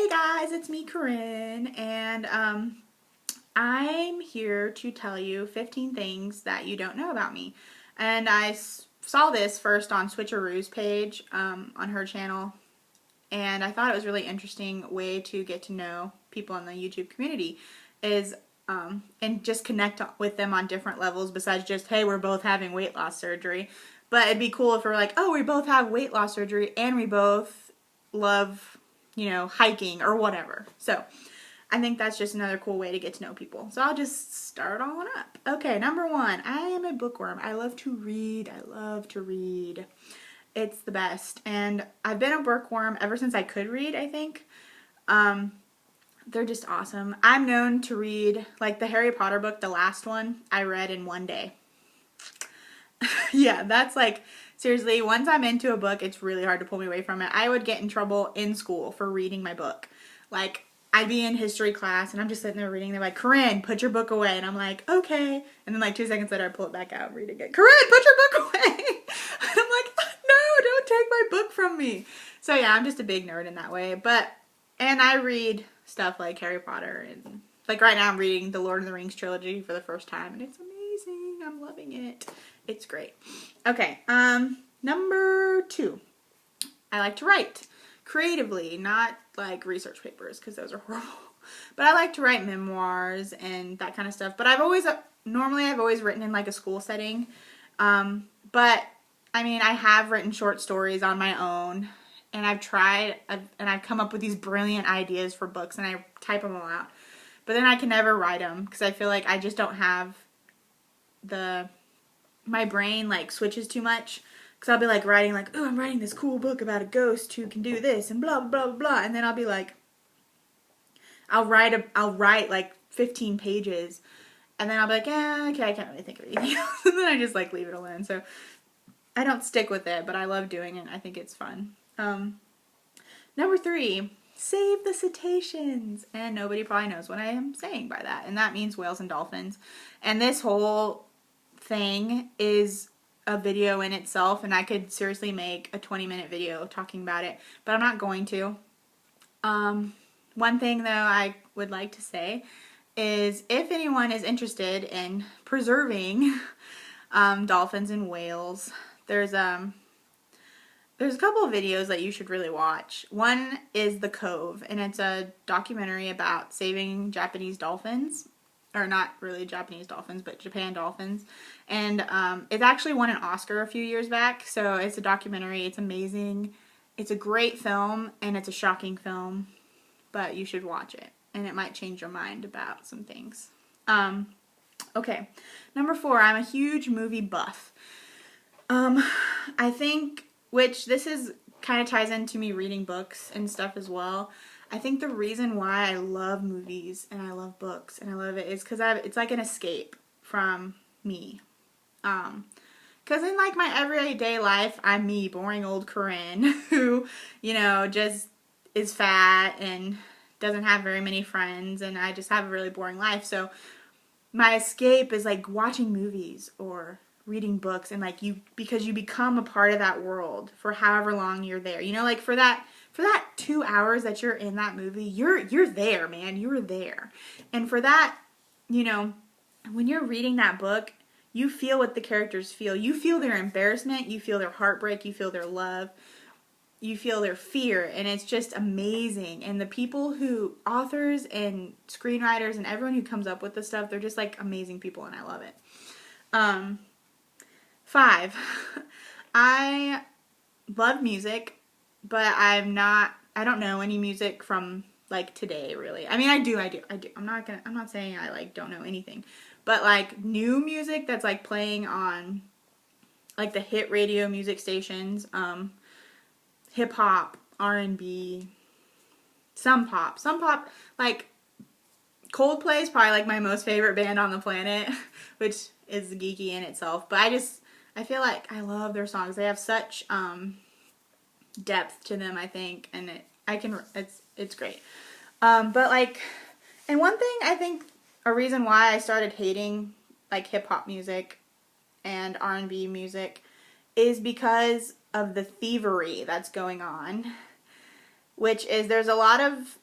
Hey guys, it's me, Corinne, and I'm here to tell you 15 things that you don't know about me. And I saw this first on Switcheroo's page on her channel, and I thought it was a really interesting way to get to know people in the YouTube community is and just connect with them on different levels besides just, hey, we're both having weight loss surgery. But it'd be cool if we're like, oh, we both have weight loss surgery and we both love, hiking or whatever. So I think that's just another cool way to get to know people. So I'll just start on up. Okay, number one, I am a bookworm. I love to read. It's the best. And I've been a bookworm ever since I could read, I think. They're just awesome. I'm known to read, like the Harry Potter book, the last one, I read in one day. Yeah, that's like, seriously, once I'm into a book, it's really hard to pull me away from it. I would get in trouble in school for reading my book. Like, I'd be in history class, and I'm just sitting there reading. They're like, Corinne, put your book away. And I'm like, okay. And then like 2 seconds later, I pull it back out and read it again. Corinne, put your book away. And I'm like, no, don't take my book from me. So yeah, I'm just a big nerd in that way. And I read stuff like Harry Potter. And like right now, I'm reading the Lord of the Rings trilogy for the first time. And it's amazing. I'm loving it. It's great. Okay, number 2. I like to write creatively, not like research papers because those are horrible. But I like to write memoirs and that kind of stuff. But I've always written in like a school setting. But I mean, I have written short stories on my own, and I've come up with these brilliant ideas for books, and I type them all out. But then I can never write them because I feel like I just don't have my brain like switches too much. Because I'll be like writing like, oh, I'm writing this cool book about a ghost who can do this and blah, blah, blah, blah. And then I'll be like, I'll write like 15 pages. And then I'll be like, yeah, okay, I can't really think of anything else. And then I just like leave it alone. So I don't stick with it, but I love doing it. I think it's fun. Number 3, save the cetaceans. And nobody probably knows what I am saying by that. And that means whales and dolphins. And this whole thing is a video in itself, and I could seriously make a 20-minute video talking about it, but I'm not going to. One thing though I would like to say is if anyone is interested in preserving dolphins and whales, there's a couple of videos that you should really watch. One is The Cove, and it's a documentary about saving Japanese dolphins. Or not really Japanese dolphins, but Japan dolphins. And it actually won an Oscar a few years back. So it's a documentary. It's amazing. It's a great film, and it's a shocking film. But you should watch it. And it might change your mind about some things. Okay. Number 4, I'm a huge movie buff. I think, which this is kind of ties into me reading books and stuff as well. I think the reason why I love movies and I love books and I love it is because it's like an escape from me. Because in like my everyday life, I'm me, boring old Corinne, who, just is fat and doesn't have very many friends, and I just have a really boring life. So my escape is like watching movies or reading books, and like because you become a part of that world for however long you're there. Like for that 2 hours that you're in that movie, you're there, man. You're there. And for that, when you're reading that book, you feel what the characters feel. You feel their embarrassment, you feel their heartbreak, you feel their love, you feel their fear, and it's just amazing. And the authors and screenwriters and everyone who comes up with this stuff, they're just like amazing people, and I love it. 5, I love music, but I don't know any music from like today, really. I mean, I do. I'm not saying I like don't know anything, but like new music that's like playing on like the hit radio music stations, hip hop, R&B, some pop, like Coldplay is probably like my most favorite band on the planet, which is geeky in itself, but I feel like I love their songs. They have such depth to them, I think, and it's great. But like, and one thing I think a reason why I started hating like hip hop music and R&B music is because of the thievery that's going on, which is there's a lot of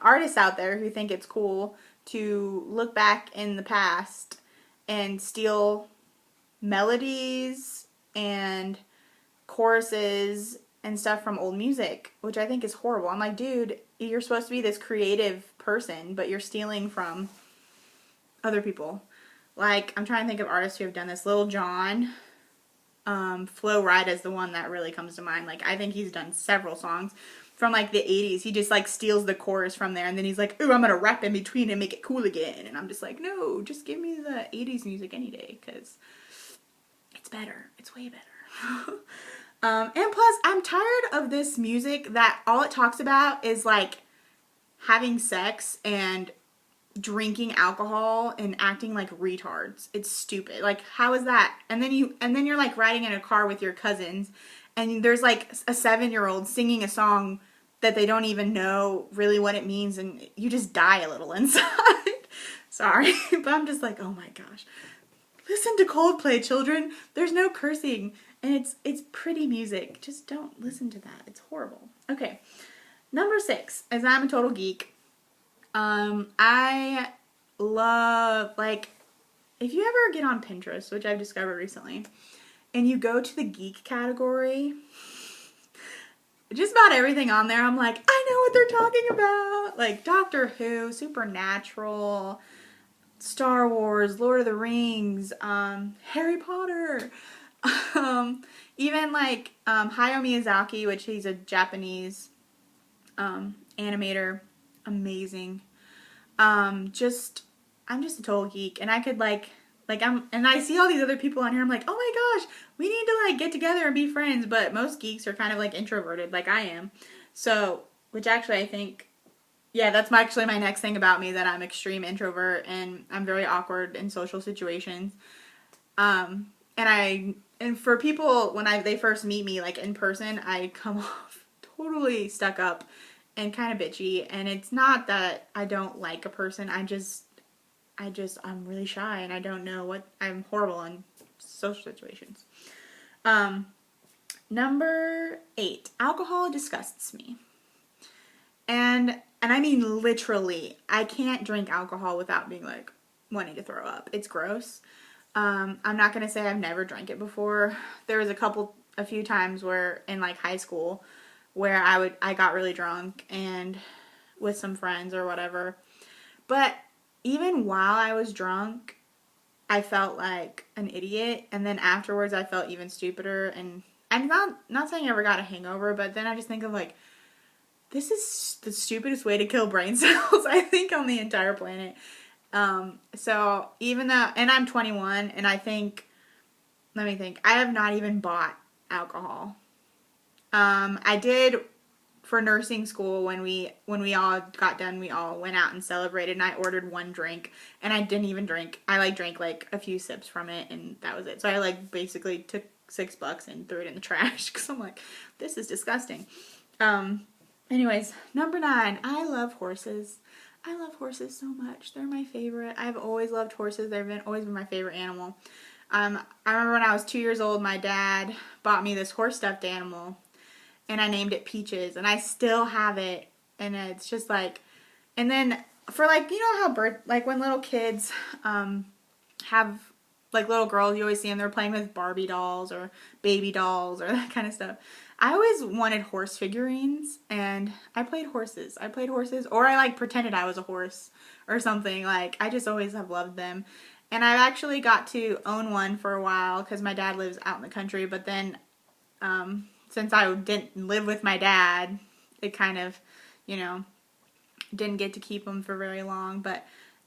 artists out there who think it's cool to look back in the past and steal melodies and choruses and stuff from old music, which I think is horrible. I'm like, dude, you're supposed to be this creative person, but you're stealing from other people. Like, I'm trying to think of artists who have done this. Lil Jon, Flo Rida is the one that really comes to mind. Like, I think he's done several songs from like the 80s. He just like steals the chorus from there, and then he's like, ooh, I'm gonna rap in between and make it cool again. And I'm just like, no, just give me the 80s music any day, because it's better. It's way better. And plus, I'm tired of this music that all it talks about is like having sex and drinking alcohol and acting like retards. It's stupid. Like, how is that? And then you're like riding in a car with your cousins, and there's like a 7-year-old singing a song that they don't even know really what it means, and you just die a little inside. Sorry, but I'm just like, oh my gosh. Listen to Coldplay, children. There's no cursing, and it's pretty music. Just don't listen to that. It's horrible. Okay, number 6, as I'm a total geek. I love, like, if you ever get on Pinterest, which I've discovered recently, and you go to the geek category, just about everything on there, I'm like, I know what they're talking about. Like Doctor Who, Supernatural, Star Wars, Lord of the Rings, Harry Potter, even like Hayao Miyazaki, which he's a Japanese animator, amazing. I'm just a total geek, and I could and I see all these other people on here, I'm like, oh my gosh, we need to like get together and be friends, but most geeks are kind of like introverted like I am. So, which actually I think, yeah, that's actually my next thing about me, that I'm extreme introvert and I'm very awkward in social situations. And for people, when they first meet me like in person, I come off totally stuck up and kind of bitchy, and it's not that I don't like a person, I'm really shy, and I don't know I'm horrible in social situations. Number 8, alcohol disgusts me. And I mean literally, I can't drink alcohol without being like wanting to throw up. It's gross. I'm not gonna say I've never drank it before. There was a few times where in like high school where I got really drunk and with some friends or whatever. But even while I was drunk, I felt like an idiot, and then afterwards I felt even stupider. And I'm not saying I ever got a hangover, but then I just think of like, this is the stupidest way to kill brain cells, I think, on the entire planet. So even though, and I'm 21, and I think, let me think, I have not even bought alcohol. I did for nursing school when we all got done, we all went out and celebrated, and I ordered one drink, and I didn't even drink. I like drank like a few sips from it, and that was it. So I like basically took $6 and threw it in the trash, because I'm like, this is disgusting. Anyways, number 9, I love horses. I love horses so much. They're my favorite. I've always loved horses. They've always been my favorite animal. I remember when I was 2 years old, my dad bought me this horse stuffed animal, and I named it Peaches, and I still have it, and it's just like, and then for like, you know how like when little kids have, like little girls, you always see them, they're playing with Barbie dolls or baby dolls or that kind of stuff. I always wanted horse figurines, and I played horses, or I like pretended I was a horse or something. Like, I just always have loved them. And I actually got to own one for a while because my dad lives out in the country, but then since I didn't live with my dad, it kind of, didn't get to keep them for very long.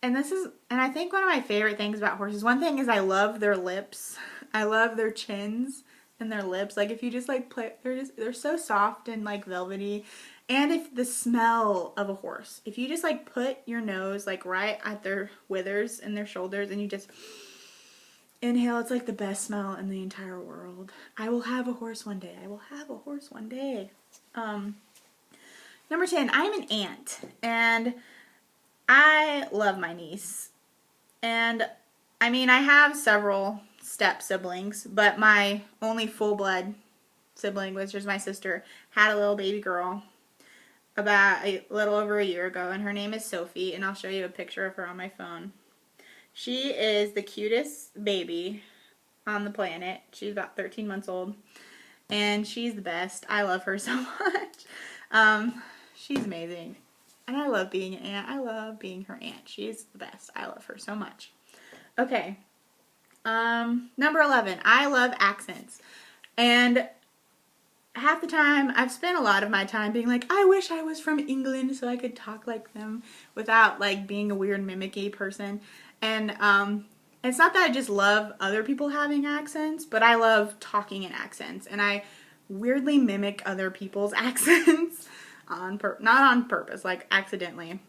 And I think one of my favorite things about horses, one thing is I love their lips. I love their chins and their lips. Like, if you just like play, they're so soft and like velvety. And if the smell of a horse, if you just like put your nose like right at their withers and their shoulders, and you just inhale, it's like the best smell in the entire world. I will have a horse one day. Number 10, I'm an aunt, and I love my niece. And I mean, I have several step siblings, but my only full blood sibling, which is my sister, had a little baby girl about a little over a year ago, and her name is Sophie, and I'll show you a picture of her on my phone. She is the cutest baby on the planet. She's about 13 months old, and she's the best. I love her so much. She's amazing, and I love being an aunt. I love being her aunt. She's the best. I love her so much. Okay, number 11. I love accents, and half the time, I've spent a lot of my time being like, I wish I was from England so I could talk like them without like being a weird mimicky person. And it's not that I just love other people having accents, but I love talking in accents, and I weirdly mimic other people's accents not on purpose, like accidentally.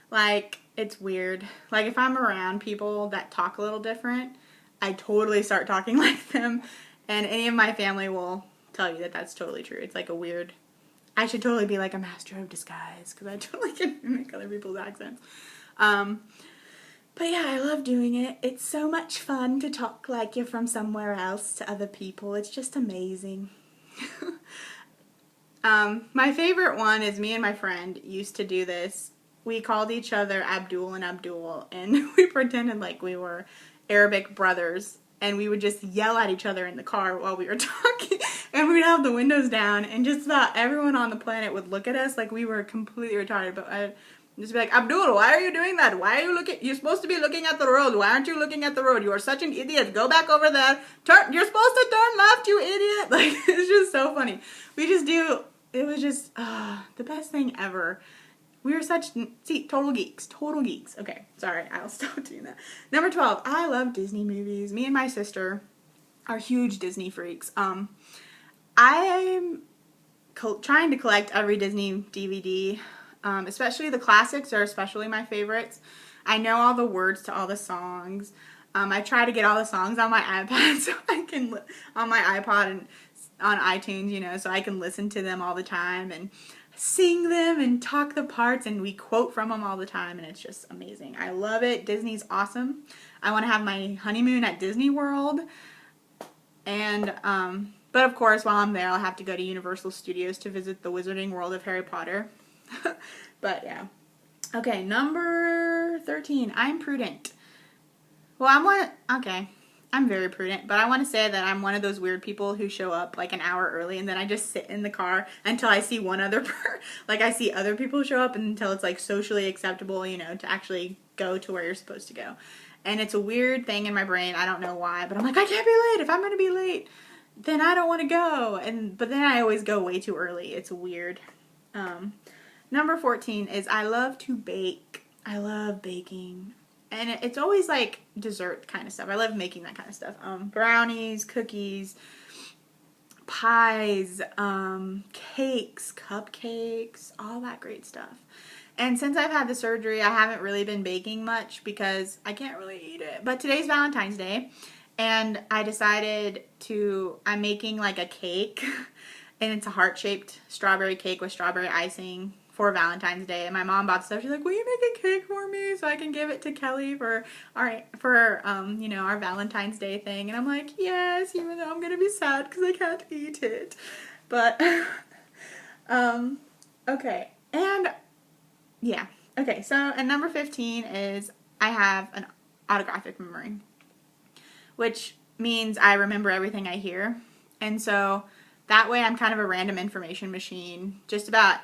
Like, it's weird. Like, if I'm around people that talk a little different, I totally start talking like them. And any of my family will tell you that that's totally true. It's like a weird... I should totally be like a master of disguise, because I totally can mimic other people's accents. But yeah, I love doing it. It's so much fun to talk like you're from somewhere else to other people. It's just amazing. My favorite one is me and my friend used to do this. We called each other Abdul and Abdul, and we pretended like we were Arabic brothers. And we would just yell at each other in the car while we were talking. And we'd have the windows down. And just about everyone on the planet would look at us like we were completely retarded. But I'd just be like, Abdul, why are you doing that? Why are you looking? You're supposed to be looking at the road. Why aren't you looking at the road? You are such an idiot. Go back over there. You're supposed to turn left, you idiot. Like, it's just so funny. We just do. It was just the best thing ever. We were such, total geeks. Total geeks. Okay, sorry, I'll stop doing that. Number 12, I love Disney movies. Me and my sister are huge Disney freaks. I'm trying to collect every Disney DVD, especially the classics are especially my favorites. I know all the words to all the songs. I try to get all the songs on my iPad so I can, on my iPod and on iTunes, you know, so I can listen to them all the time and sing them and talk the parts, and we quote from them all the time, and it's just amazing. I love it. Disney's awesome. I want to have my honeymoon at Disney World, and but of course while I'm there I'll have to go to Universal Studios to visit the Wizarding World of Harry Potter. But yeah. Okay, number 13. I'm prudent. Well, I'm very prudent, but I want to say that I'm one of those weird people who show up like an hour early, and then I just sit in the car until I see one other like I see other people show up, until it's like socially acceptable, you know, to actually go to where you're supposed to go. And it's a weird thing in my brain. I don't know why, but I'm like, I can't be late. If I'm going to be late, then I don't want to go. But then I always go way too early. It's weird. Number 14 is I love to bake. I love baking. And it's always like dessert kind of stuff. I love making that kind of stuff. Brownies, cookies, pies, cakes, cupcakes, all that great stuff. And since I've had the surgery, I haven't really been baking much because I can't really eat it. But today's Valentine's Day, and I decided I'm making like a cake, and it's a heart-shaped strawberry cake with strawberry icing for Valentine's Day. And my mom bought stuff. She's like, will you make a cake for me so I can give it to Kelly for you know, our Valentine's Day thing? And I'm like, yes, even though I'm gonna be sad because I can't eat it. But okay. And yeah. Okay, so and number 15 is I have an autographic memory, which means I remember everything I hear. And so that way I'm kind of a random information machine. Just about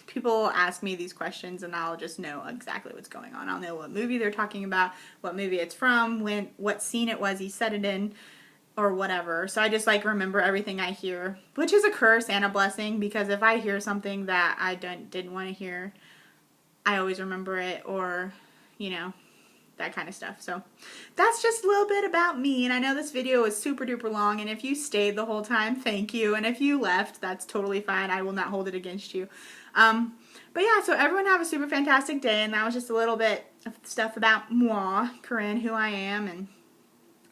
people ask me these questions and I'll just know exactly what's going on. I'll know what movie they're talking about, what movie it's from, what scene it was he said it in, or whatever. So I just like remember everything I hear, which is a curse and a blessing, because if I hear something that I didn't want to hear, I always remember it, or, you know, that kind of stuff. So that's just a little bit about me, and I know this video was super duper long, and if you stayed the whole time, thank you, and if you left, that's totally fine. I will not hold it against you. But yeah, so everyone have a super fantastic day, and that was just a little bit of stuff about moi, Corinne, who I am, and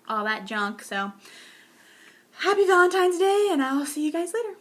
all that junk. So happy Valentine's Day, and I'll see you guys later.